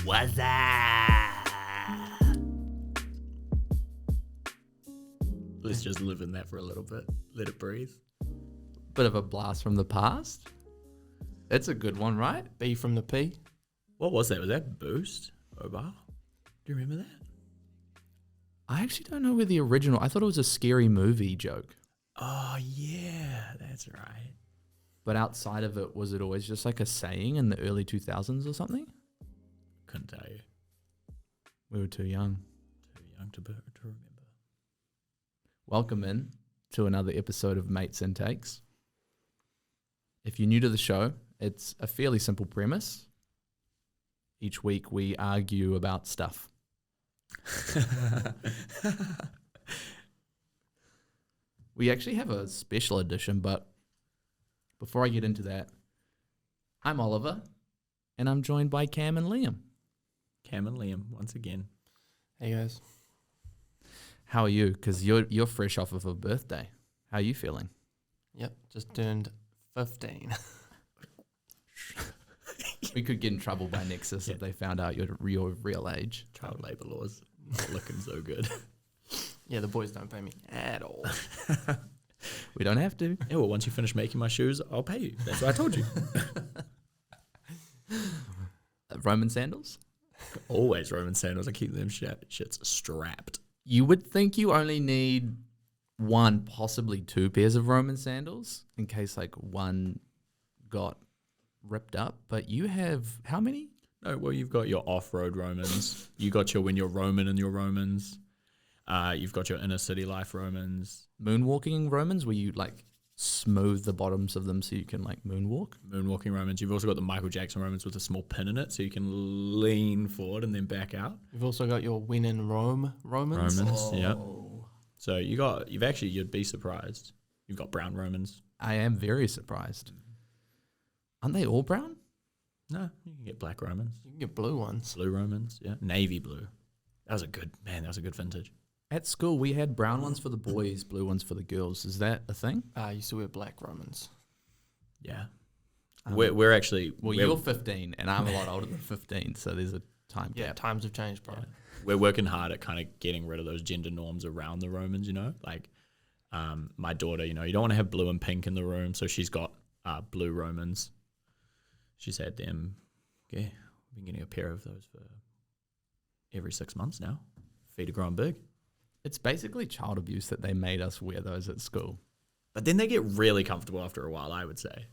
What's up? Let's just live in that for a little bit. Let it breathe. Bit of a blast from the past. It's a good one, right? B from the P. What was that? Was that Boost? Mobile? Do you remember that? I actually don't know where the original. I thought it was a scary movie joke. Oh, yeah. That's right. But outside of it, was it always just like a saying in the early 2000s or something? Couldn't tell you. We were too young. Too young to remember. Welcome in to another episode of Mates and Takes. If you're new to the show, it's a fairly simple premise. Each week we argue about stuff. We actually have a special edition, but before I get into that, I'm Oliver, and I'm joined by Cam and Liam. Cam and Liam, once again. Hey guys. How are you? Because you're fresh off of a birthday. How are you feeling? Yep, just turned 15. We could get in trouble by Nexus if they found out your real age. Child labour laws. Not looking so good. Yeah, the boys don't pay me at all. We don't have to. Yeah, well, once you finish making my shoes, I'll pay you. That's what I told you. Roman sandals? Always Roman sandals. I keep them shits strapped. You would think you only need one, possibly two pairs of Roman sandals in case like one got ripped up. But you have how many? No, well, you've got your off-road Romans. You got your when you're Roman and your Romans. You've got your inner city life Romans. Moonwalking Romans, where you like smooth the bottoms of them so you can like moonwalk. Moonwalking Romans. You've also got the Michael Jackson Romans with a small pin in it so you can lean forward and then back out. You've also got your win in Rome Romans. Yeah. So you'd be surprised. You've got brown Romans. I am very surprised. Aren't they all brown? No, you can get black Romans. You can get blue ones. Blue Romans, yeah. Navy blue. That was a good vintage. At school, we had brown ones for the boys, blue ones for the girls. Is that a thing? I used to wear black Romans. Yeah. We're actually... Well, you're 15, and I'm a lot older than 15, so there's a time Yeah, gap. times have changed, bro. Yeah. We're working hard at kind of getting rid of those gender norms around the Romans, you know? Like, my daughter, you know, you don't want to have blue and pink in the room, so she's got blue Romans. She's had them. Yeah, I've been getting a pair of those for every 6 months now. Feet are growing big. It's basically child abuse that they made us wear those at school. But then they get really comfortable after a while, I would say.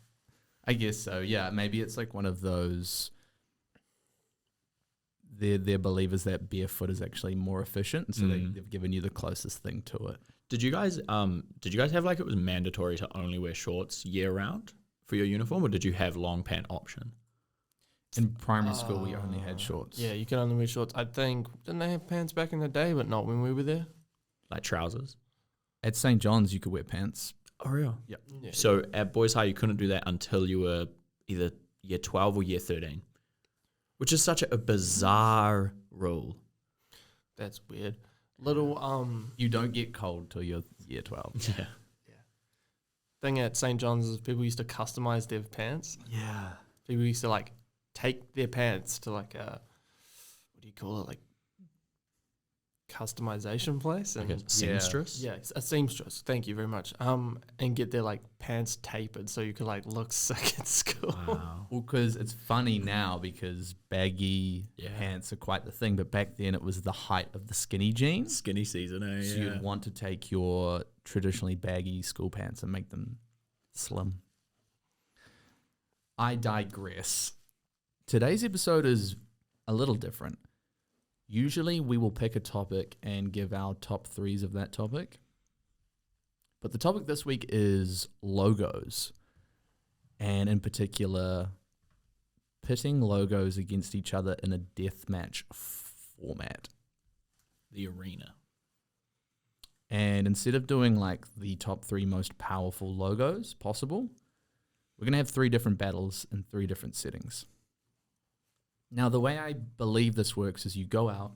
I guess so, yeah. Maybe it's like one of those... They're believers that barefoot is actually more efficient, and so they've given you the closest thing to it. Did you guys have like it was mandatory to only wear shorts year round for your uniform, or did you have long pant option? In primary school, we only had shorts. Yeah, you can only wear shorts. I think, didn't they have pants back in the day, but not when we were there? Like trousers? At St. John's, you could wear pants. Oh, real? Yep. Yeah. So at Boys High, you couldn't do that until you were either year 12 or year 13, which is such a bizarre rule. That's weird. Little You don't get cold till you're year 12. Yeah. thing at St. John's is people used to customize their pants. Yeah. People used to like take their pants to like a, what do you call it, like customization place, and Like a seamstress? yeah, a seamstress. Thank you very much. And get their like pants tapered so you could like look sick at school. Wow. Well, because it's funny now because baggy Yeah. pants are quite the thing, but back then it was the height of the skinny jeans. Skinny season, eh? So Yeah. you'd want to take your traditionally baggy school pants and make them slim. I digress. Today's episode is a little different. Usually we will pick a topic and give our top threes of that topic. But the topic this week is logos. And in particular, pitting logos against each other in a deathmatch format. The arena. And instead of doing like the top three most powerful logos possible, we're going to have three different battles in three different settings. Now, the way I believe this works is you go out,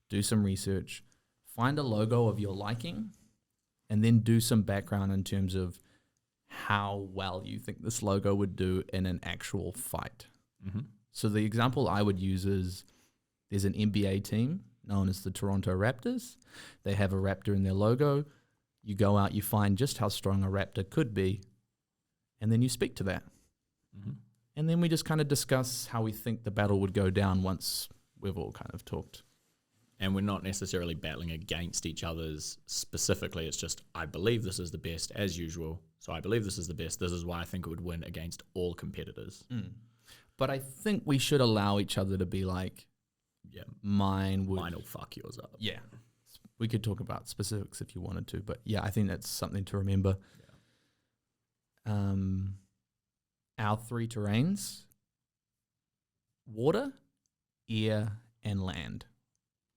do some research, find a logo of your liking, and then do some background in terms of how well you think this logo would do in an actual fight. Mm-hmm. So the example I would use is there's an NBA team known as the Toronto Raptors. They have a raptor in their logo. You go out, you find just how strong a raptor could be, and then you speak to that. Mm-hmm. And then we just kind of discuss how we think the battle would go down once we've all kind of talked. And we're not necessarily battling against each other's specifically. It's just, I believe this is the best as usual. So I believe this is the best. This is why I think it would win against all competitors. But I think we should allow each other to be like, Yeah. mine would. Mine will fuck yours up. Yeah. We could talk about specifics if you wanted to. But yeah, I think that's something to remember. Our 3 terrains: water, air, and land.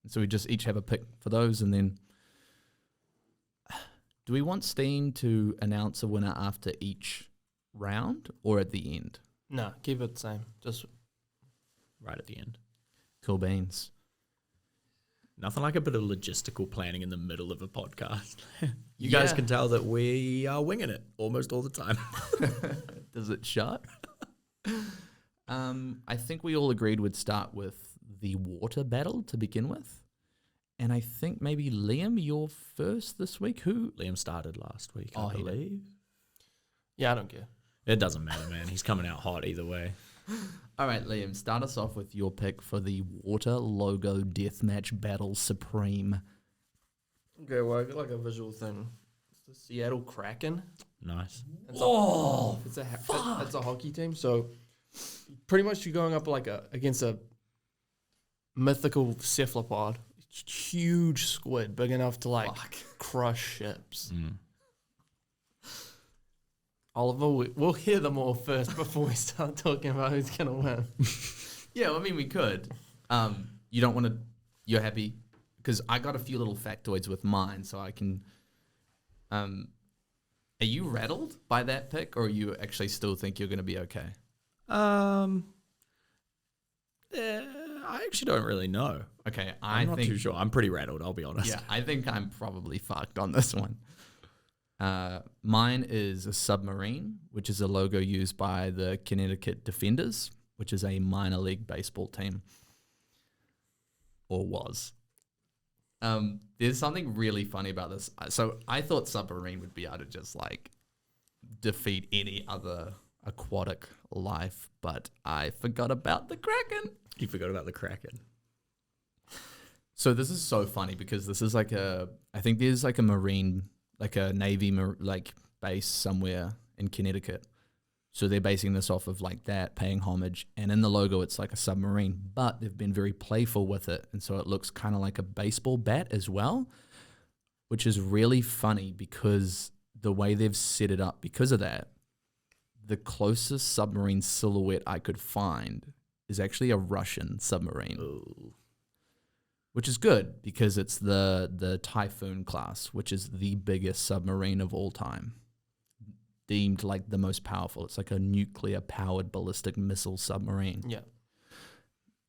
And so we just each have a pick for those, and then do we want Steam to announce a winner after each round or at the end? No, keep it the same. Just Right at the end. Cool beans. Nothing like a bit of logistical planning in the middle of a podcast. You guys can tell that we are winging it almost all the time. Does it shut? I think we all agreed we'd start with the water battle to begin with. And I think maybe Liam, you're first this week. Who? Liam started last week, Oh, I he did. believe. yeah, I don't care. It doesn't matter, man. He's coming out hot either way. All right, Liam, start us off with your pick for the Water Logo Deathmatch Battle Supreme. Okay, well, I got like a visual thing. It's the Seattle Kraken. Nice. It's Oh, it's a hockey team. So pretty much you're going up like against a mythical cephalopod, huge squid, big enough to like crush ships. Oliver, we'll hear them all first before we start talking about who's gonna win. Yeah, I mean, we could. You don't want to. You're happy because I got a few little factoids with mine, so I can. Are you rattled by that pick, or you actually still think you're going to be okay? I actually don't really know. Okay, I'm not too sure. I'm pretty rattled, I'll be honest. Yeah, I think I'm probably fucked on this one. Mine is a submarine, which is a logo used by the Connecticut Defenders, which is a minor league baseball team. Or was. There's something really funny about this. So I thought submarine would be able to just like defeat any other aquatic life, but I forgot about the Kraken. You forgot about the Kraken. So this is so funny because this is like I think there's like a marine, like a Navy like base somewhere in Connecticut. So they're basing this off of like that, paying homage. And in the logo, it's like a submarine, but they've been very playful with it. And so it looks kind of like a baseball bat as well, which is really funny because the way they've set it up, because of that, the closest submarine silhouette I could find is actually a Russian submarine. Ooh. Which is good because it's the Typhoon class, which is the biggest submarine of all time. Deemed like the most powerful. It's like a nuclear-powered ballistic missile submarine. Yeah.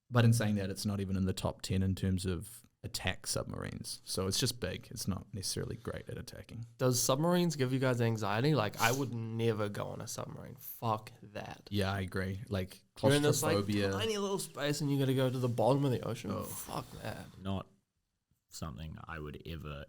But in saying that, it's not even in the top 10 in terms of attack submarines. So it's just big. It's not necessarily great at attacking. Does submarines give you guys anxiety? Like, I would never go on a submarine. Fuck that. Yeah, I agree. Like You're in this like claustrophobia. tiny little space and you got to go to the bottom of the ocean. Oh. Fuck that. Not something I would ever,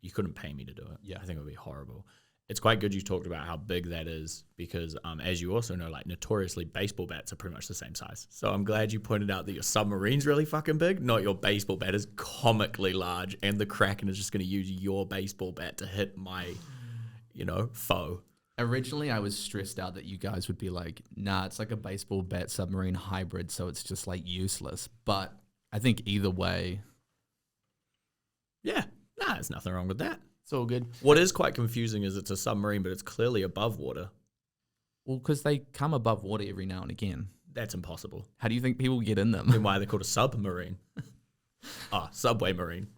you couldn't pay me to do it. Yeah. I think it would be horrible. It's quite good you talked about how big that is because, as you also know, like notoriously baseball bats are pretty much the same size. So I'm glad you pointed out that your submarine's really fucking big, not your baseball bat is comically large, and the Kraken is just going to use your baseball bat to hit my, foe. Originally, I was stressed out that you guys would be like, nah, it's like a baseball bat submarine hybrid, so it's just like useless. But I think either way. Yeah, there's nothing wrong with that. It's all good. What is quite confusing is it's a submarine, but it's clearly above water. Well, because they come above water every now and again. That's impossible. How do you think people get in them? Then why are they called a submarine? Subway marine.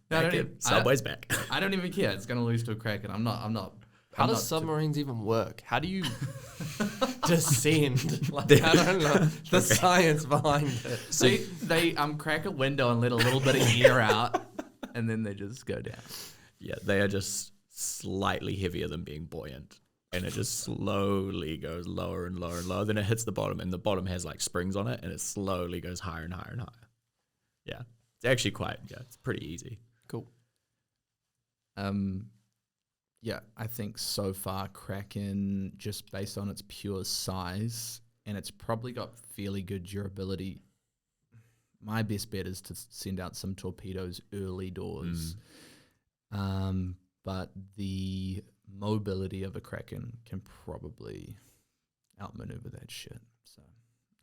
Subway's back. I don't even care. It's going to lose to a Kraken. I'm not. How I'm does not submarines even work? How do you descend? Like, I don't know the science behind it. See, they crack a window and let a little bit of air out, and then they just go down. Yeah, they are just slightly heavier than being buoyant. and it just slowly goes lower and lower and lower. Then it hits the bottom, and the bottom has like springs on it, and it slowly goes higher and higher and higher. Yeah, it's actually it's pretty easy. Cool. Yeah, I think so far Kraken, just based on its pure size, and it's probably got fairly good durability. My best bet is to send out some torpedoes early doors. But the mobility of a Kraken can probably outmaneuver that shit. So,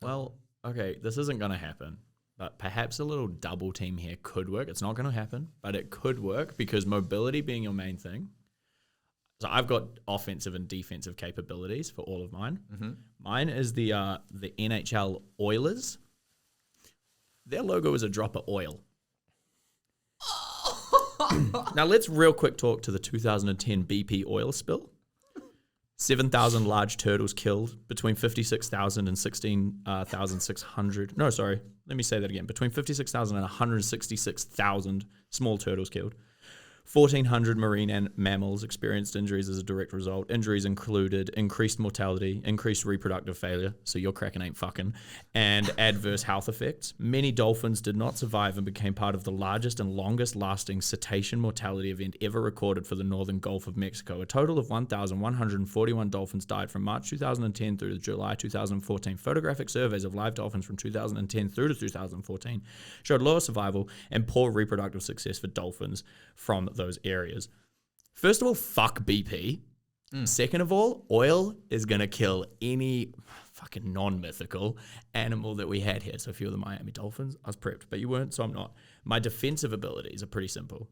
well, okay, this isn't going to happen, but perhaps a little double team here could work. It's not going to happen, but it could work because mobility being your main thing. So I've got offensive and defensive capabilities for all of mine. Mine is the NHL Oilers. Their logo is a drop of oil. Now let's real quick talk to the 2010 BP oil spill. 7,000 large turtles killed, between 56,000 and 16,600. No, sorry. Let me say that again. Between 56,000 and 166,000 small turtles killed. 1,400 marine mammals experienced injuries as a direct result. Injuries included increased mortality, increased reproductive failure, so your Kraken ain't fucking, and adverse health effects. Many dolphins did not survive and became part of the largest and longest lasting cetacean mortality event ever recorded for the northern Gulf of Mexico. A total of 1,141 dolphins died from March 2010 through to July 2014. Photographic surveys of live dolphins from 2010 through to 2014 showed lower survival and poor reproductive success for dolphins from those areas. First of all, fuck BP. Second of all, oil is going to kill any fucking non-mythical animal that we had here. So if you're the Miami Dolphins, I was prepped, but you weren't, so I'm not. My defensive abilities are pretty simple.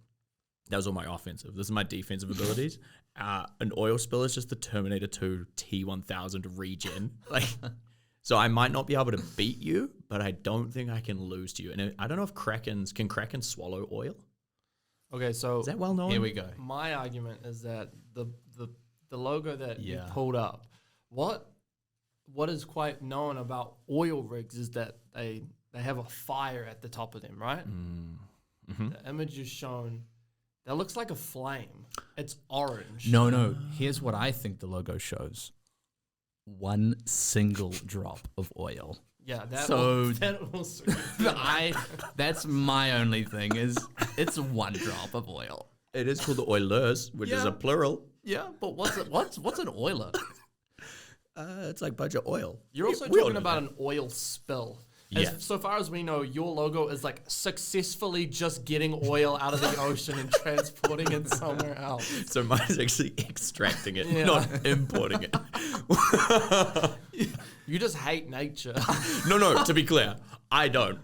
That was all my offensive. This is my defensive abilities. An oil spill is just the Terminator 2 T-1000 regen. So I might not be able to beat you, but I don't think I can lose to you. And I don't know if can Krakens swallow oil? Okay, so Is that well known? here we go. my argument is that the logo that you Yeah. pulled up, what is quite known about oil rigs is that they have a fire at the top of them, right? The image is shown. That looks like a flame. It's orange. No. Here's what I think the logo shows. One single drop of oil. Yeah, that So- will That's my only thing is it's one drop of oil. It is called the Oilers, which is Yeah. a plural. Yeah, but what's an oiler? It's like bunch of oil. You're also We all talking know about that. an oil spill. Yeah. So far as we know, your logo is like successfully just getting oil out of the ocean and transporting it somewhere else. So mine is actually extracting it, Yeah. not importing it. You just hate nature. No, to be clear, I don't.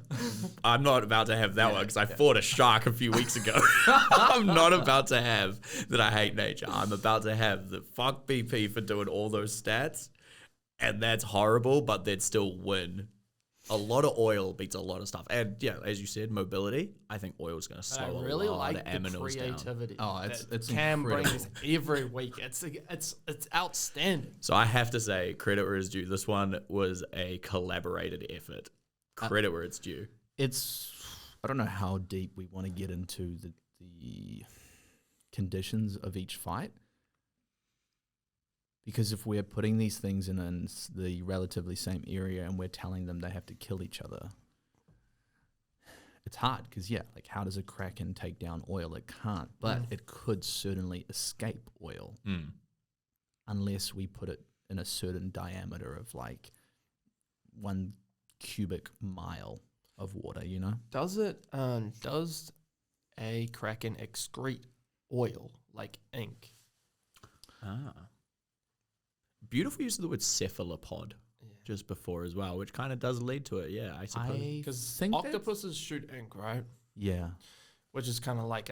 I'm not about to have that one because I fought a shark a few weeks ago. I'm not about to have that I hate nature. I'm about to have the fuck BP for doing all those stats. And that's horrible, but they'd still win. A lot of oil beats a lot of stuff. And yeah, as you said, mobility. I think oil's going to I slow really a lot like of the aminos down. creativity. Oh, that it's Cam incredible. brings every week. It's outstanding. So I have to say, credit where it's due. This one was a collaborated effort. Credit where it's due. I don't know how deep we want to get into the conditions of each fight. Because if we're putting these things in the relatively same area and we're telling them they have to kill each other, it's hard because, like how does a Kraken take down oil? It can't, but it could certainly escape oil unless we put it in a certain diameter of like 1 cubic mile of water, you know? Does a Kraken excrete oil like ink? Beautiful use of the word cephalopod just before as well, which kind of does lead to it. Yeah, I suppose. Because think that's- octopuses shoot ink, right? Yeah. Which is kind of like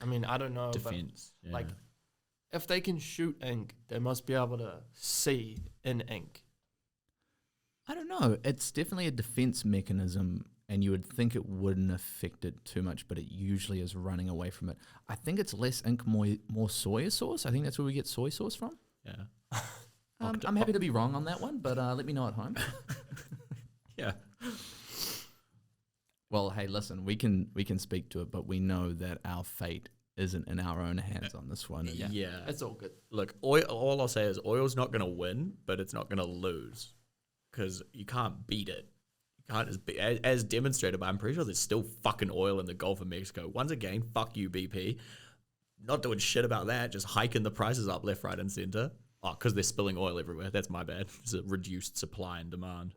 I don't know, Defense. but like if they can shoot ink, they must be able to see in ink. I don't know. It's definitely a defense mechanism, and you would think it wouldn't affect it too much, but it usually is running away from it. I think it's less ink, more soy sauce. I think that's where we get soy sauce from. Yeah. I'm happy to be wrong on that one, but let me know at home. Yeah. Well, hey, listen, we can speak to it, but we know that our fate isn't in our own hands on this one. And Yeah. That's all good. Look, oil, all I'll say is oil's not going to win, but it's not going to lose because you can't beat it. You can't just as demonstrated by, I'm pretty sure there's still fucking oil in the Gulf of Mexico. Once again, fuck you, BP. Not doing shit about that, just hiking the prices up left, right, and center. Oh, because they're spilling oil everywhere. That's my bad. It's a reduced supply and demand.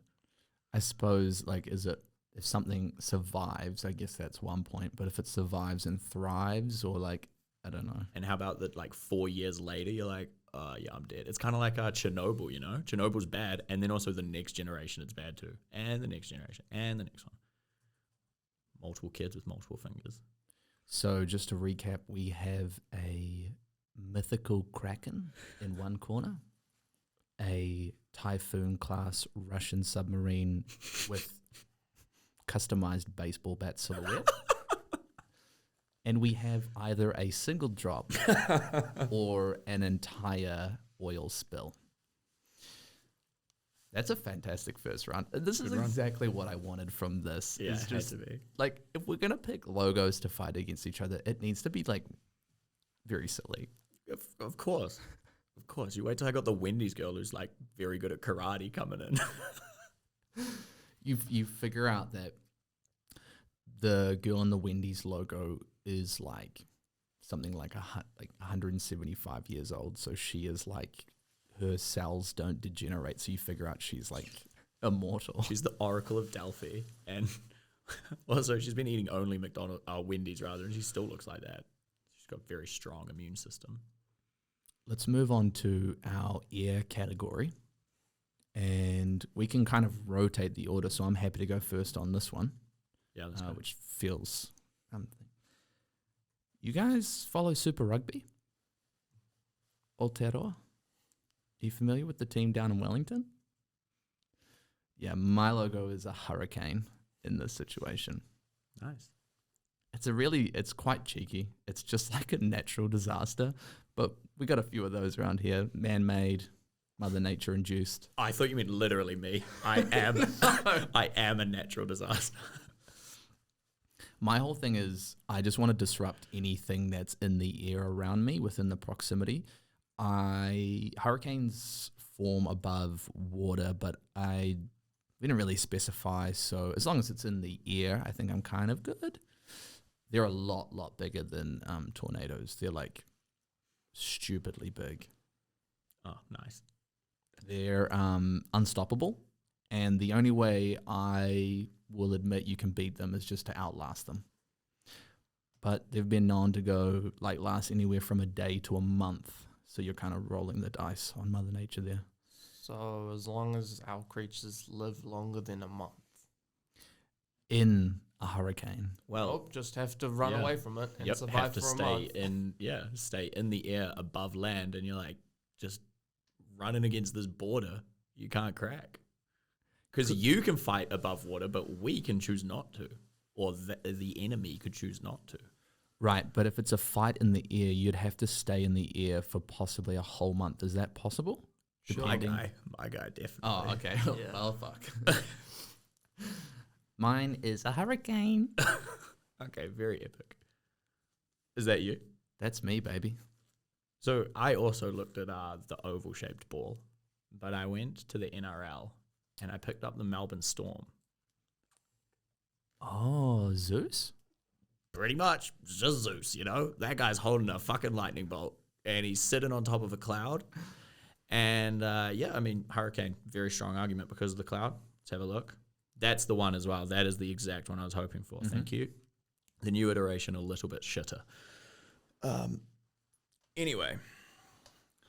I suppose, like, is it if something survives? I guess that's one point. But if it survives and thrives, or like, I don't know. And how about that? Like 4 years later, you're like, oh yeah, I'm dead. It's kind of like Chernobyl. You know, Chernobyl's bad, and then also the next generation, it's bad too, and the next generation, and the next one. Multiple kids with multiple fingers. So just to recap, we have a mythical kraken in one corner, a typhoon class Russian submarine with customized baseball bat silhouette, and we have either a single drop or an entire oil spill. That's a fantastic first round. This is exactly what I wanted from this. Yeah, it's it just has to be. like, if we're gonna pick logos to fight against each other, it needs to be like very silly. Of course. Of course. You wait till I got the Wendy's girl who's like very good at karate coming in. You figure out that the girl in the Wendy's logo is like something like 175 years old, so she is like, her cells don't degenerate, so you figure out she's like immortal. She's the Oracle of Delphi, and also she's been eating only Wendy's rather, and she still looks like that. She's got a very strong immune system. Let's move on to our air category, and we can kind of rotate the order. So I'm happy to go first on this one. Yeah, that's good. Which feels. You guys follow Super Rugby? Aotearoa? Are you familiar with the team down in Wellington? Yeah, my logo is a hurricane in this situation. Nice. It's quite cheeky. It's just like a natural disaster, but we got a few of those around here. Man-made, Mother Nature induced. I thought you meant literally me. I am a natural disaster. My whole thing is I just want to disrupt anything that's in the air around me within the proximity. Hurricanes form above water, but we didn't really specify. So as long as it's in the air, I think I'm kind of good. They're a lot bigger than tornadoes. They're like stupidly big. Oh, nice. They're unstoppable, and the only way I will admit you can beat them is just to outlast them. But they've been known to go last anywhere from a day to a month. So you're kind of rolling the dice on Mother Nature there. So as long as our creatures live longer than a month. In a hurricane. Well, just have to run away from it and survive have to for a stay month. stay in the air above land, and you're like just running against this border you can't crack. Because you can fight above water, but we can choose not to, or the enemy could choose not to. Right, but if it's a fight in the air, you'd have to stay in the air for possibly a whole month. Is that possible? Sure. My guy, definitely. Oh, okay. Yeah. Well, fuck. Mine is a hurricane. Okay, very epic. Is that you? That's me, baby. So I also looked at the oval-shaped ball, but I went to the NRL and I picked up the Melbourne Storm. Oh, Zeus? Pretty much, just Zeus, you know? That guy's holding a fucking lightning bolt, and he's sitting on top of a cloud. And, hurricane, very strong argument because of the cloud. Let's have a look. That's the one as well. That is the exact one I was hoping for. Mm-hmm. Thank you. The new iteration, a little bit shitter. Anyway,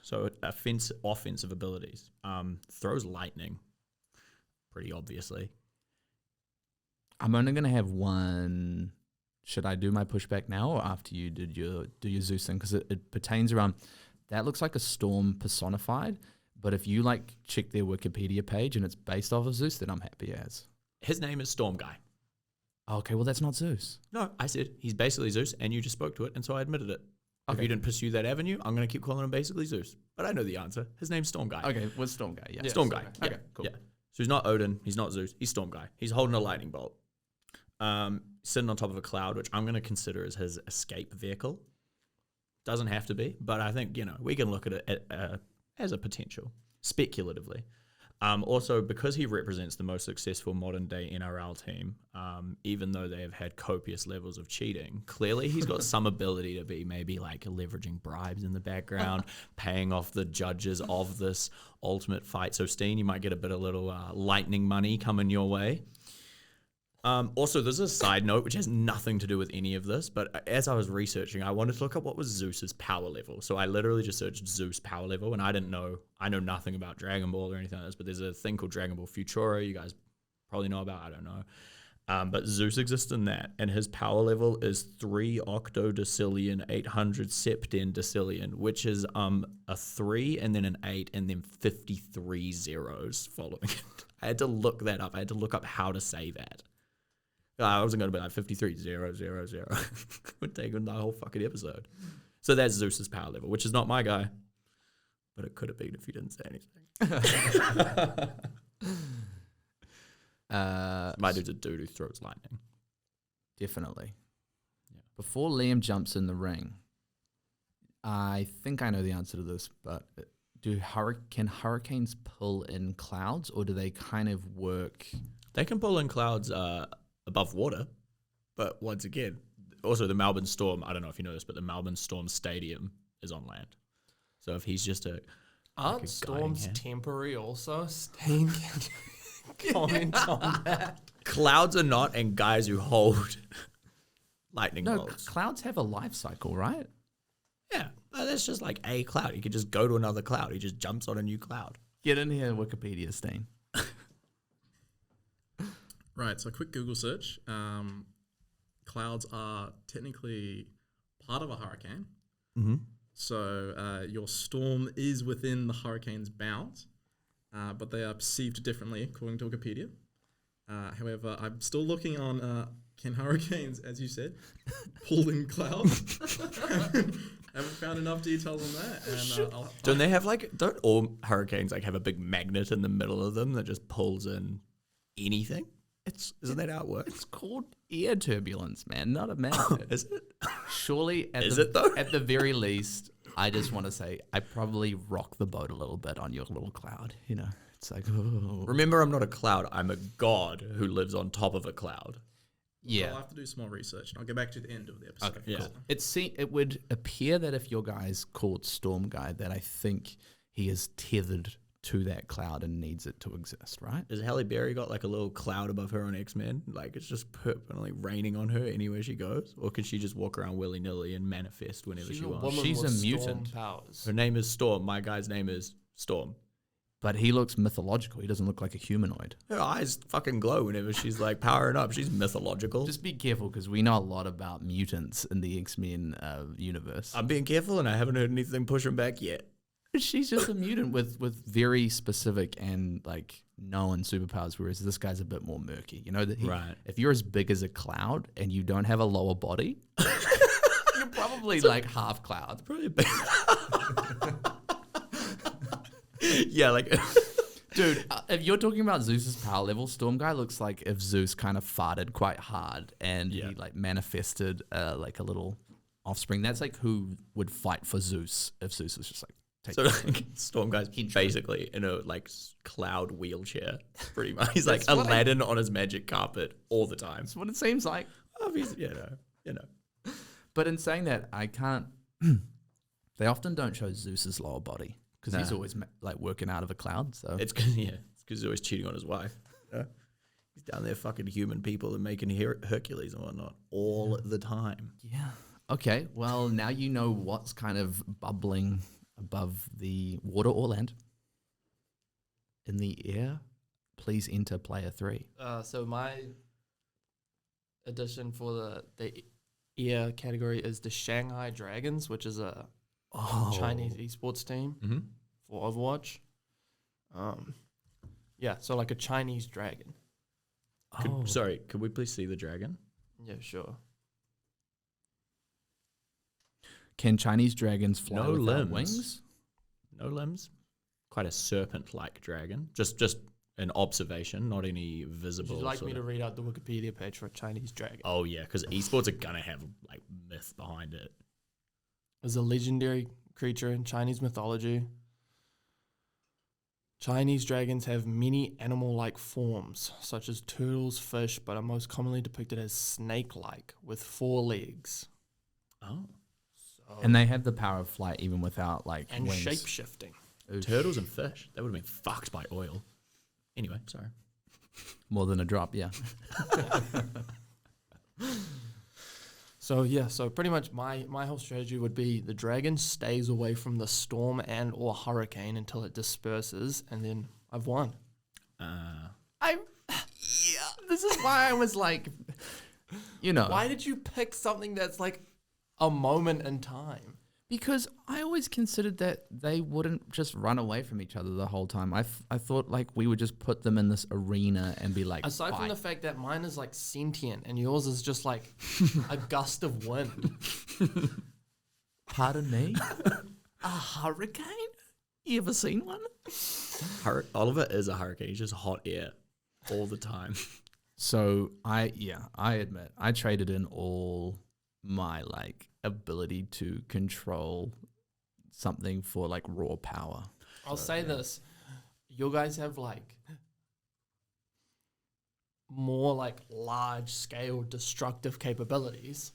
so offensive abilities. Throws lightning, pretty obviously. I'm only going to have one. Should I do my pushback now or after you do your Zeus thing? Because it pertains around, that looks like a storm personified, but if you check their Wikipedia page and it's based off of Zeus, then I'm happy as. His name is Storm Guy. Okay, well that's not Zeus. No, I said he's basically Zeus, and you just spoke to it, and so I admitted it. Okay. If you didn't pursue that avenue, I'm going to keep calling him basically Zeus. But I know the answer. His name's Storm Guy. Okay, was Storm Guy, yeah. Storm Guy. Yeah. Okay, cool. Yeah. So he's not Odin, he's not Zeus, he's Storm Guy. He's holding a lightning bolt. Sitting on top of a cloud, which I'm going to consider as his escape vehicle. Doesn't have to be, but I think, we can look at it as a potential, speculatively. Also, because he represents the most successful modern day NRL team, even though they have had copious levels of cheating, clearly he's got some ability to be maybe like leveraging bribes in the background, paying off the judges of this ultimate fight. So, Steen, you might get a bit of little lightning money coming your way. Also, there's a side note which has nothing to do with any of this, but as I was researching, I wanted to look up what was Zeus's power level. So I literally just searched Zeus power level, and I know nothing about Dragon Ball or anything like this, but there's a thing called Dragon Ball Futura you guys probably know about, I don't know. But Zeus exists in that, and his power level is 3 octodecillion, 800 septendecillion, which is a 3 and then an 8 and then 53 zeros following it. I had to look that up. I had to look up how to say that. I wasn't going to be like 53,000. Would take the whole fucking episode. So that's Zeus's power level, which is not my guy. But it could have been if you didn't say anything. My dude's a dude who throws lightning. Definitely. Yeah. Before Liam jumps in the ring, I think I know the answer to this, but can hurricanes pull in clouds, or do they kind of work? They can pull in clouds above water, but once again, also the Melbourne Storm, I don't know if you know this, but the Melbourne Storm Stadium is on land. So if he's just Aren't storms temporary also? Stain can comment on that. Clouds are not, and guys who hold lightning bolts. Clouds have a life cycle, right? Yeah, but that's just like a cloud. He could just go to another cloud. He just jumps on a new cloud. Get in here, Wikipedia, Steen. Right, so a quick Google search. Clouds are technically part of a hurricane. Mm-hmm. So your storm is within the hurricane's bounds, but they are perceived differently according to Wikipedia. However, I'm still looking on can hurricanes, as you said, pull in clouds? Haven't found enough details on that. And don't all hurricanes have a big magnet in the middle of them that just pulls in anything? Isn't that how it works? It's called air turbulence, man, not a magnet. Is it? Surely, Is it though? At the very least, I just want to say I probably rock the boat a little bit on your little cloud. It's like, oh. Remember, I'm not a cloud. I'm a god who lives on top of a cloud. Yeah. I'll have to do some more research, and I'll get back to the end of the episode. Okay, yeah. Cool. It would appear that if your guy's called Storm Guy, that I think he is tethered to that cloud and needs it to exist, right? Has Halle Berry got a little cloud above her on X-Men? It's just permanently raining on her anywhere she goes? Or can she just walk around willy-nilly and manifest whenever she wants? She's a mutant. Her name is Storm. My guy's name is Storm. But he looks mythological. He doesn't look like a humanoid. Her eyes fucking glow whenever she's powering up. She's mythological. Just be careful because we know a lot about mutants in the X-Men universe. I'm being careful and I haven't heard anything pushing back yet. She's just a mutant with very specific and known superpowers, whereas this guy's a bit more murky. Right. If you're as big as a cloud and you don't have a lower body, you're probably half cloud. Probably a bit. Yeah, dude, if you're talking about Zeus's power level, Storm Guy looks like if Zeus kind of farted quite hard and he manifested a little offspring. That's who would fight for Zeus if Zeus was just so Storm Guy's basically in a cloud wheelchair, pretty much. He's like Aladdin on his magic carpet all the time. That's what it seems like. Obviously, But in saying that, I can't. They often don't show Zeus's lower body because he's always working out of a cloud. So it's because he's always cheating on his wife. He's down there fucking human people and making Hercules and whatnot all the time. Yeah. Okay. Well, now you know what's kind of bubbling above the water or land. In the air, please enter player 3. So my addition for the air category is the Shanghai Dragons, which is a Chinese esports team for Overwatch. So a Chinese dragon. Could we please see the dragon? Yeah, sure. Can Chinese dragons fly No without limbs. wings? No limbs. Quite a serpent-like dragon. Just an observation, not any visible. Would you like me to read out the Wikipedia page for a Chinese dragon? Oh yeah, because esports are gonna have myth behind it. is a legendary creature in Chinese mythology. Chinese dragons have many animal-like forms, such as turtles, fish, but are most commonly depicted as snake-like with 4 legs. Oh. And they have the power of flight even without like And wings. shape-shifting. Turtles and fish. They would have been fucked by oil. Anyway, sorry. More than a drop, yeah. So pretty much my whole strategy would be the dragon stays away from the storm and or hurricane until it disperses, and then I've won. This is why I was like, you know, Why did you pick something that's like a moment in time? because I always considered that they wouldn't just run away from each other the whole time. I thought like we would just put them in this arena and be like, Aside from fight. the fact that mine is like sentient and yours is just like a gust of wind. Pardon me? A hurricane? You ever seen one? Oliver is a hurricane. He's just hot air all the time. So I admit I traded in all my like ability to control something for like raw power. I'll say this. You guys have like more like large scale destructive capabilities.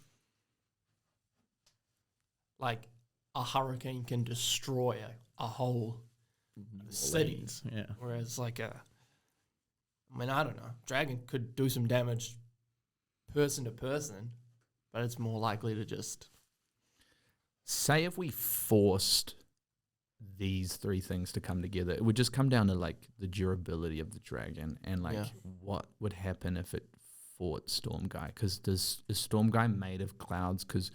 Like a hurricane can destroy a whole city. Lanes, yeah. Whereas like I don't know. Dragon could do some damage person to person, but it's more likely to just Say if we forced these 3 things to come together, it would just come down to like the durability of the dragon and like what would happen if it fought Storm Guy. Because is Storm Guy made of clouds? Because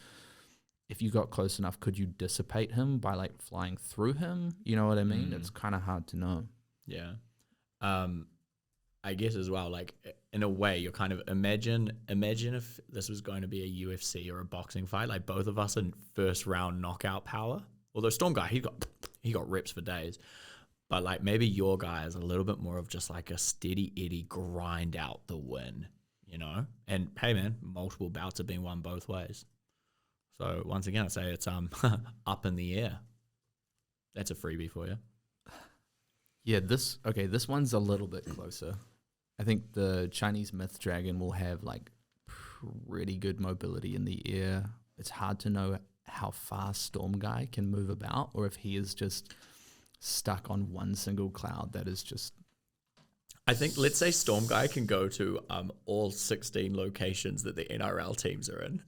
if you got close enough, could you dissipate him by like flying through him? You know what I mean? It's kind of hard to know. Yeah. I guess as well, like in a way, you're kind of imagine if this was going to be a UFC or a boxing fight, like both of us in first round knockout power. Although Storm Guy, he got rips for days, but like maybe your guy is a little bit more of just like a steady Eddie grind out the win, you know. And hey, man, multiple bouts have been won both ways. So once again, I say it's up in the air. That's a freebie for you. Yeah, this one's a little bit closer. I think the Chinese myth dragon will have like pretty good mobility in the air. It's hard to know how fast Storm Guy can move about, or if he is just stuck on one single cloud that is just... I think, let's say Storm Guy can go to all 16 locations that the NRL teams are in.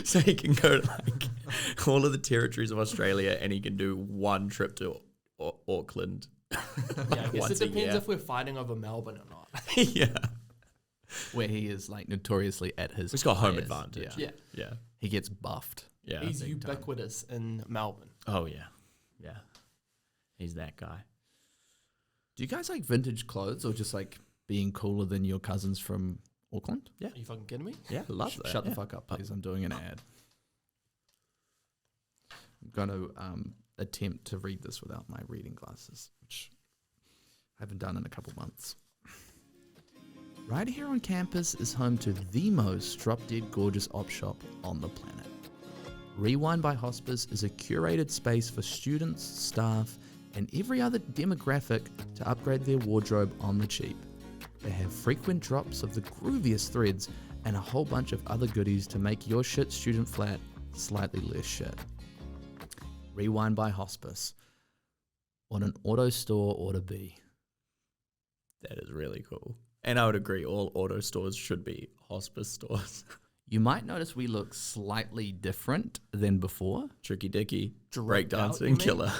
So he can go to like all of the territories of Australia, and he can do one trip to Auckland. I guess it depends if we're fighting over Melbourne or not. Yeah. where he is like notoriously at his... He's got home highest. advantage. Yeah. Yeah. He gets buffed. Yeah. He's big time. ubiquitous in Melbourne. Oh, yeah. Yeah. He's that guy. Do you guys like vintage clothes or just like being cooler than your cousins from Auckland? Yeah. Are you fucking kidding me? Yeah. Love that. Shut yeah. the fuck up, please. I'm doing an ad. I'm going to attempt to read this without my reading glasses, which I haven't done in a couple months. Right here on campus is home to the most drop-dead gorgeous op shop on the planet. Rewind by Hospice is a curated space for students, staff, and every other demographic to upgrade their wardrobe on the cheap. They have frequent drops of the grooviest threads and a whole bunch of other goodies to make your shit student flat slightly less shit. Rewind by Hospice. What an auto store ought to be. That is really cool. And I would agree, all auto stores should be hospice stores. You might notice we look slightly different than before. Tricky Dicky, Drugged out, you breakdancing mean? killer.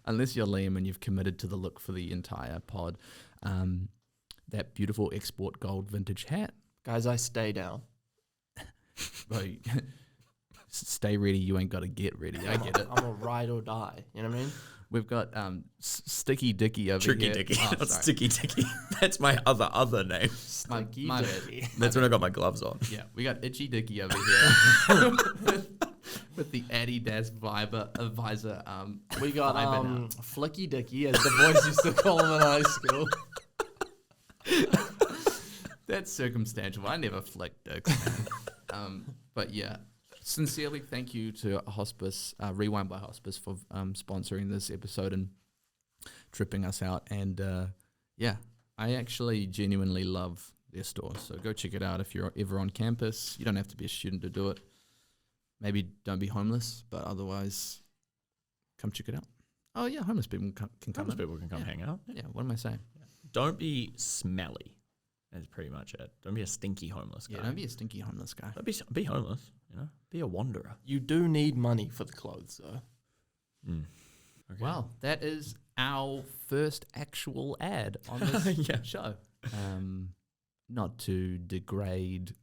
Unless you're Liam and you've committed to the look for the entire pod. That beautiful export gold vintage hat. Guys, I stay down. Bro, stay ready, you ain't got to get ready. I get it. I'm a ride or die. You know what I mean? We've got Sticky Dicky over Tricky here. Dicky, Oh, not sorry. Sticky Dicky. That's my other name. Sticky my bad. dicky. That's when I got my gloves on. Yeah, we got Itchy Dicky over here with the Adidas visor. We got vibing out. Flicky Dicky, as the boys used to call him in high school. That's circumstantial. I never flicked dicks, man. But yeah, Sincerely, thank you to Hospice, Rewind by Hospice, for sponsoring this episode and tripping us out. And yeah, I actually genuinely love their store. So go check it out if you're ever on campus. You don't have to be a student to do it. Maybe don't be homeless, but otherwise, come check it out. Oh yeah, homeless people can come. Homeless people can come hang out. Yeah, what am I saying? Don't be smelly. That's pretty much it. Don't be a stinky homeless guy. Yeah, don't be a stinky homeless guy. Don't be homeless. You know, be a wanderer. You do need money for the clothes, though. Okay. Well, that is our first actual ad on this show. Not to degrade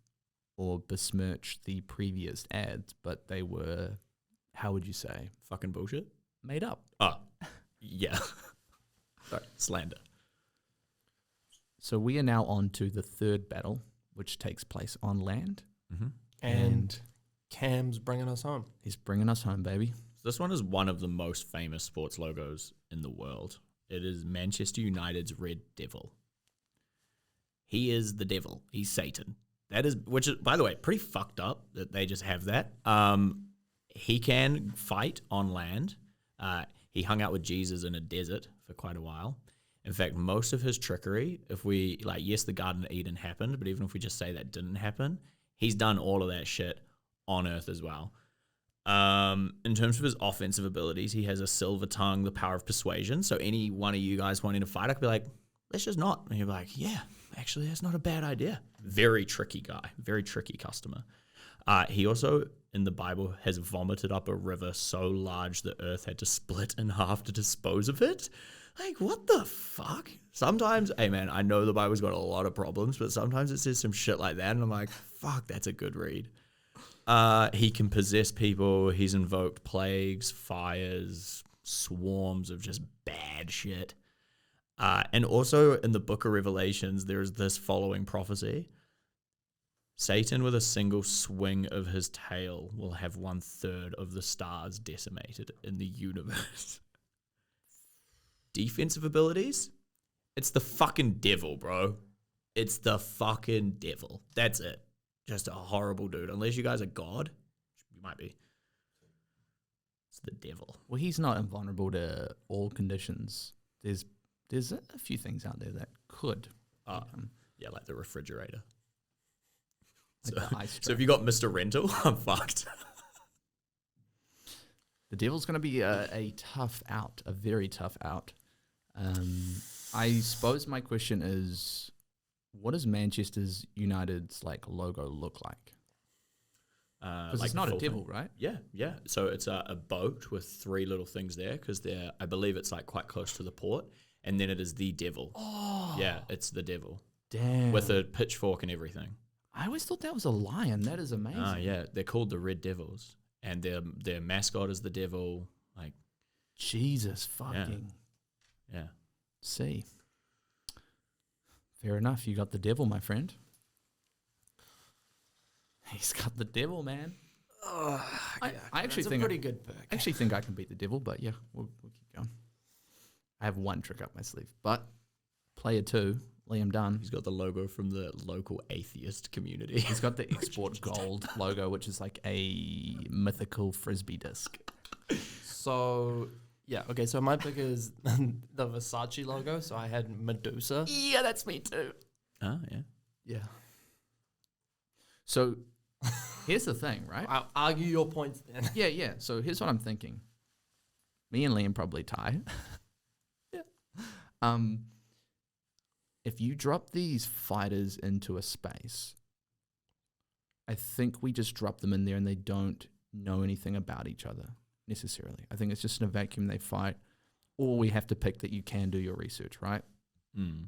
or besmirch the previous ads, but they were, how would you say, fucking bullshit. made up. Oh, yeah. Sorry, slander. So we are now on to the third battle, which takes place on land. Mm-hmm. And Cam's bringing us home. He's bringing us home, baby. So this one is one of the most famous sports logos in the world. It is Manchester United's Red Devil. He is the devil. He's Satan. That is, which is, by the way, pretty fucked up that they just have that. He can fight on land. He hung out with Jesus in a desert for quite a while. In fact, most of his trickery, if we, like, yes, the Garden of Eden happened, but even if we just say that didn't happen, he's done all of that shit on Earth as well. In terms of his offensive abilities, he has a silver tongue, the power of persuasion. So any one of you guys wanting to fight, I could be like, let's just not. And he'll be like, yeah, actually, that's not a bad idea. Very tricky guy, very tricky customer. He also, in the Bible, has vomited up a river so large the earth had to split in half to dispose of it. Like, what the fuck? Sometimes, hey man, I know the Bible's got a lot of problems, but sometimes it says some shit like that, and I'm like, fuck, that's a good read. He can possess people. He's invoked plagues, fires, swarms of just bad shit. And also in the book of Revelations, there's this following prophecy. Satan, with a single swing of his tail, will have 1/3 of the stars decimated in the universe. Defensive abilities? It's the fucking devil, bro. It's the fucking devil. That's it. Just a horrible dude. Unless you guys are God, you might be. It's the devil. Well, he's not invulnerable to all conditions. There's a few things out there that could. Yeah, like the refrigerator. Like the ice So if you got Mr. Rental, I'm fucked. The devil's going to be a tough out, a very tough out. I suppose my question is, what does Manchester's United's like logo look like? Because Like it's not a full devil, thing. right? Yeah. So it's a boat with 3 little things there because I believe it's like quite close to the port, and then it is the devil. Oh, Yeah, it's the devil damn! with a pitchfork and everything. I always thought that was a lion. That is amazing. Yeah, they're called the Red Devils, and their mascot is the devil. Like, Jesus fucking. yeah. See. Fair enough. You got the devil, my friend. He's got the devil, man. I actually think a pretty good pick. I actually think I can beat the devil, but yeah, we'll keep going. I have one trick up my sleeve, but player 2, Liam Dunn. He's got the logo from the local atheist community. He's got the export gold logo, which is like a mythical frisbee disc. So, yeah, okay, so my pick is the Versace logo. So I had Medusa. Yeah, that's me too. Oh, yeah. Yeah. So here's the thing, right? I'll argue your points then. Yeah. So here's what I'm thinking. Me and Liam probably tie. Yeah. If you drop these fighters into a space, I think we just drop them in there and they don't know anything about each other necessarily. I think it's just in a vacuum they fight, or we have to pick that you can do your research, right? Mm.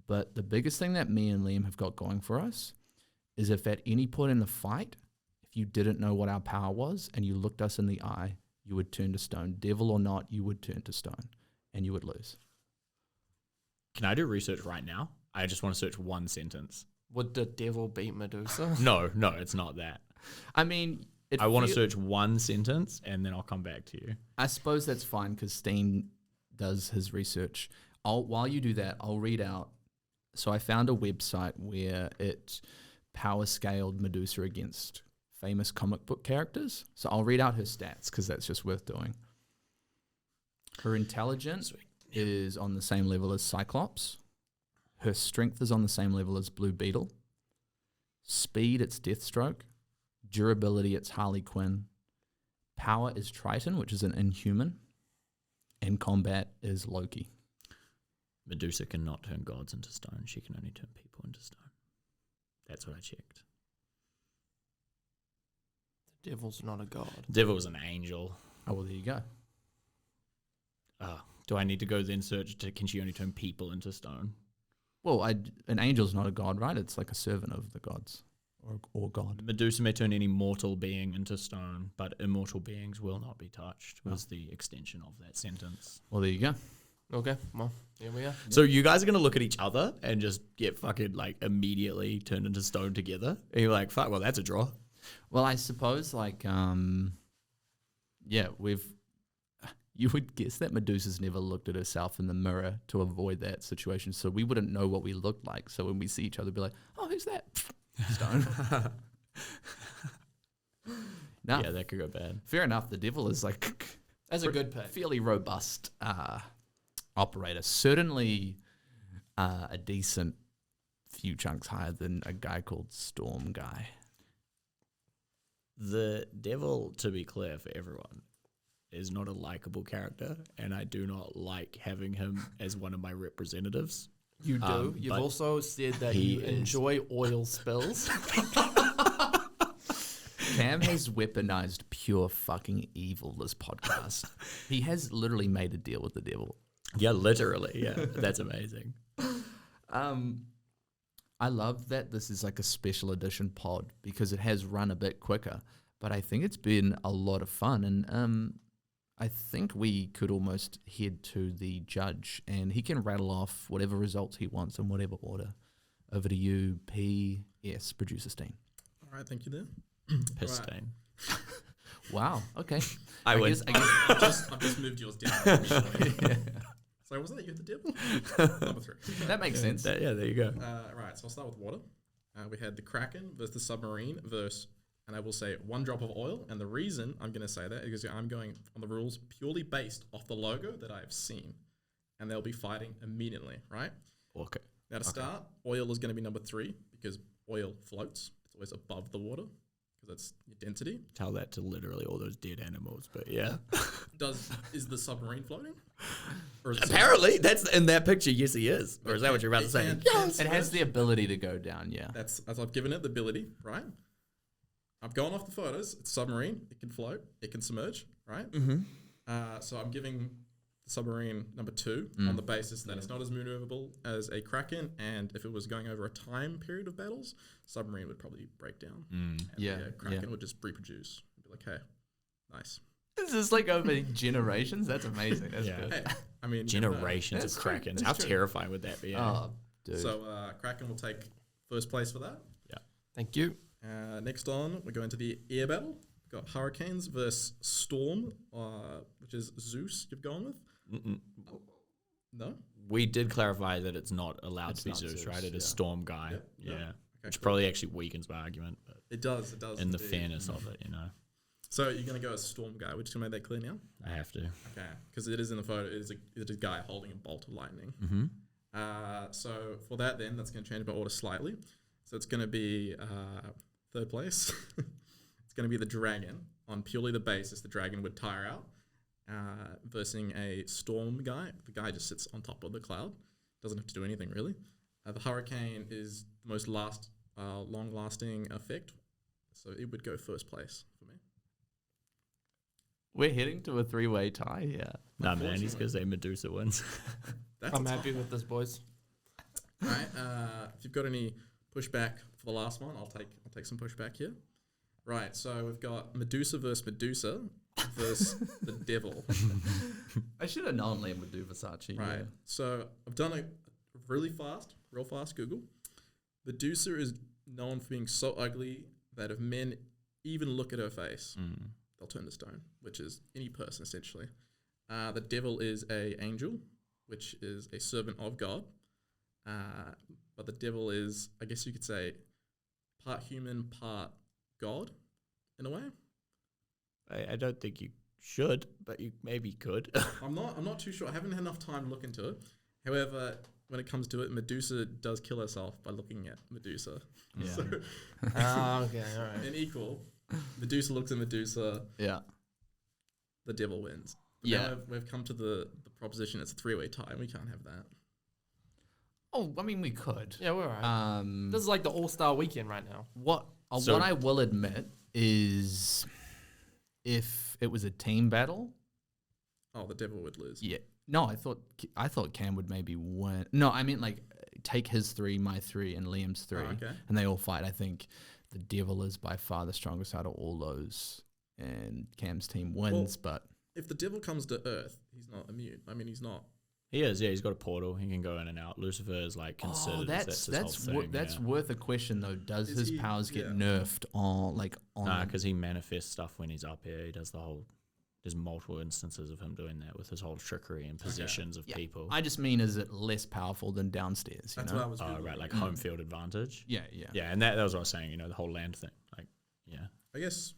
But the biggest thing that me and Liam have got going for us is if at any point in the fight, if you didn't know what our power was and you looked us in the eye, you would turn to stone. Devil or not, you would turn to stone and you would lose. Can I do research right now? I just want to search one sentence. Would the devil beat Medusa? No, it's not that. I mean, I want to search one sentence and then I'll come back to you. I suppose that's fine because Steen does his research. While you do that, I'll read out. So I found a website where it power scaled Medusa against famous comic book characters. So I'll read out her stats because that's just worth doing. Her intelligence is on the same level as Cyclops. Her strength is on the same level as Blue Beetle. Speed, it's Deathstroke. Durability, it's Harley Quinn. Power is Triton, which is an Inhuman. And combat is Loki. Medusa cannot turn gods into stone. She can only turn people into stone. That's what I checked. The devil's not a god. Devil's an angel. Oh, well, there you go. Do I need to go then search to can she only turn people into stone? Well, an angel's not a god, right? It's like a servant of the gods or god. Medusa may turn any mortal being into stone, but immortal beings will not be touched, was the extension of that sentence. Well, there you go. Okay, well, here we are. So you guys are going to look at each other and just get fucking like immediately turned into stone together? And you're like, fuck, well, that's a draw. Well, I suppose you would guess that Medusa's never looked at herself in the mirror to avoid that situation, so we wouldn't know what we looked like. So when we see each other, be like, oh, who's that? Stone. No, Yeah, that could go bad. fair enough. The devil is like That's a good pick. fairly robust operator. Certainly a decent few chunks higher than a guy called Storm Guy. The devil, to be clear for everyone, is not a likable character, and I do not like having him as one of my representatives. You do. You've but also said that he you is- enjoy oil spills. Cam has weaponized pure fucking evil this podcast. He has literally made a deal with the devil. Yeah, literally. Yeah, that's amazing. I love that this is like a special edition pod because it has run a bit quicker, but I think it's been a lot of fun. And I think we could almost head to the judge and he can rattle off whatever results he wants in whatever order. Over to you, P.S. Producer Steen. All right, thank you there. Piss Right. stain. Wow. Okay. I win. I guess I've just moved yours down. So was that you, the devil? Number 3. that makes sense. There you go. Right, so I'll start with water. We had the Kraken versus the submarine versus, and I will say, 1 drop of oil. And the reason I'm going to say that is because I'm going on the rules purely based off the logo that I have seen. And they'll be fighting immediately, right? Okay. Now to start, oil is going to be number 3 because oil floats. It's always above the water because that's your density. Tell that to literally all those dead animals, but yeah. Is the submarine floating? Or is it Apparently, that's in that picture. Yes, he is. Or is that what you're about to say? Yes. It has the ability to go down, yeah. That's as I've given it the ability, right? I've gone off the photos. It's submarine. It can float. It can submerge, right? Mm-hmm. So I'm giving the submarine number 2 on the basis that it's not as maneuverable as a Kraken, and if it was going over a time period of battles, submarine would probably break down. And Yeah, the Kraken yeah. would just reproduce. Be like, hey, nice. This is like over generations. That's amazing. That's Yeah. good. Hey, I mean, you never know. Generations That's of true. Krakens. That's How true. terrifying would that be? Oh, dude. So Kraken will take first place for that. Thank you. Next on, we go into the air battle. We've got Hurricanes versus Storm, which is Zeus you've gone with. Mm-mm. No? We did clarify that it's not allowed It's to be not Zeus, Zeus, right? It is yeah. Storm Guy. Yeah, Yeah. no. Okay, Which cool. probably actually weakens my argument, but It does. in the indeed. fairness of it, you know, So you're going to go as Storm Guy. We're just going to make that clear now? I have to. Okay. Because it is in the photo. It is a guy holding a bolt of lightning. Mm-hmm. So for that then, that's going to change my order slightly. So it's going to be third place. It's going to be the Dragon on purely the basis the Dragon would tire out versus a Storm Guy. The guy just sits on top of the cloud. Doesn't have to do anything really. The Hurricane is the most long-lasting effect. So it would go first place for me. We're heading to a 3-way tie here. Nah, man, he's going to say Medusa wins. That's I'm a happy with this, boys. All right. If you've got any pushback for the last one, I'll take some pushback here. Right. So we've got Medusa versus Medusa versus the Devil. I should have known Liam would do Versace. Right. Yeah. So I've done a real fast Google. Medusa is known for being so ugly that if men even look at her face, they'll turn to stone, which is any person essentially. The Devil is a angel, which is a servant of God. But the devil is, I guess you could say, part human, part God. in a way. I don't think you should, but you maybe could. I'm not too sure. I haven't had enough time to look into it. However, when it comes to it, Medusa does kill herself by looking at Medusa. Yeah. So, Okay, all right. in equal, Medusa looks at Medusa, Yeah. the devil wins. But Yeah. now we've come to the proposition. It's a 3-way tie, and we can't have that. Oh, I mean, we could. Yeah, we're all right. This is like the all-star weekend right now. What So- what I will admit is, if it was a team battle, Oh, the devil would lose. yeah. No, I thought Cam would maybe win. No, I mean like take his 3, my 3, and Liam's 3, okay. and they all fight. I think the devil is by far the strongest out of all those, and Cam's team wins. But If the devil comes to Earth, he's not immune. I mean, he's not. He is, yeah. He's got a portal. He can go in and out. Lucifer is like considered. that's his whole thing, that's yeah. worth a question though. Does Is his he- powers get yeah. nerfed on Nah, because he manifests stuff when he's up here. He does the whole. There's multiple instances of him doing that with his whole trickery and positions of Yeah. people. I just mean, is it less powerful than downstairs? You That's know? what I was. Oh, Googling. right, like home field advantage. Yeah. Yeah, and that was what I was saying. You know, the whole land thing. Like, yeah. I guess.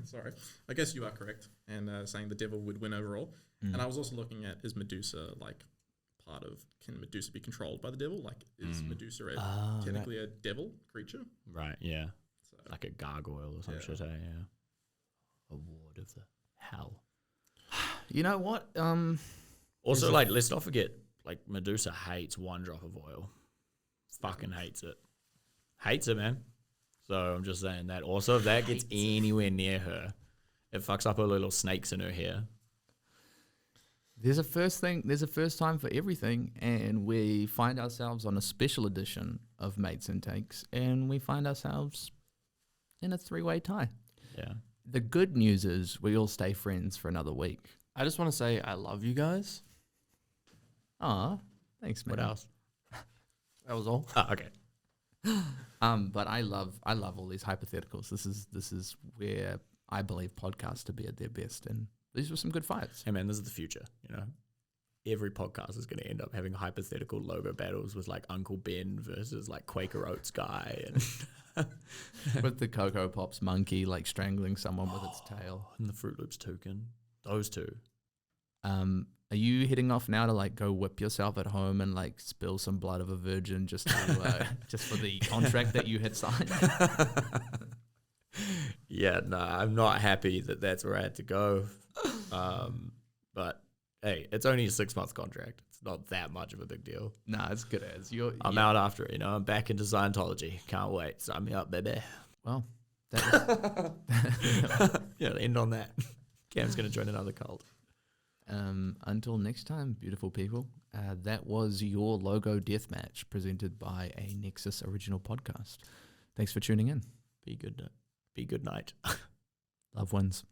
Sorry. I guess you are correct, and saying the devil would win overall. Mm. And I was also looking at, is Medusa like part of? Can Medusa be controlled by the devil? Like, is Medusa technically a devil creature? Right, yeah. So Like a gargoyle or some Yeah. shit, yeah. A ward of the hell. You know what? Also, like, let's not forget, like, Medusa hates one drop of oil. Fucking hates it. Hates it, man. So I'm just saying that. Also, if that gets anywhere near her, it fucks up her little snakes in her hair. There's a first time for everything, and we find ourselves on a special edition of Mates and Takes, and we find ourselves in a 3-way tie. Yeah. The good news is we all stay friends for another week. I just want to say I love you guys. Ah, thanks, man. What else? That was all. Oh, okay. But I love all these hypotheticals. This is where I believe podcasts to be at their best, and these were some good fights. Hey, man, this is the future, you know? Every podcast is going to end up having hypothetical logo battles with, like, Uncle Ben versus, like, Quaker Oats guy and With the Cocoa Pops monkey like strangling someone with its tail. and the Fruit Loops toucan. Those two. Are you heading off now to like go whip yourself at home and like spill some blood of a virgin just to, just for the contract that you had signed? Yeah, no, I'm not happy that that's where I had to go. But hey, it's only a 6-month contract. It's not that much of a big deal. Nah, it's good as I'm out after it, you know. I'm back into Scientology. Can't wait. Sign me up, baby. Well, that was, Yeah, end on that. Cam's going to join another cult. until next time, beautiful people. That was your logo deathmatch presented by a Nexus original podcast. Thanks for tuning in. Be good. Be good night. Love wins.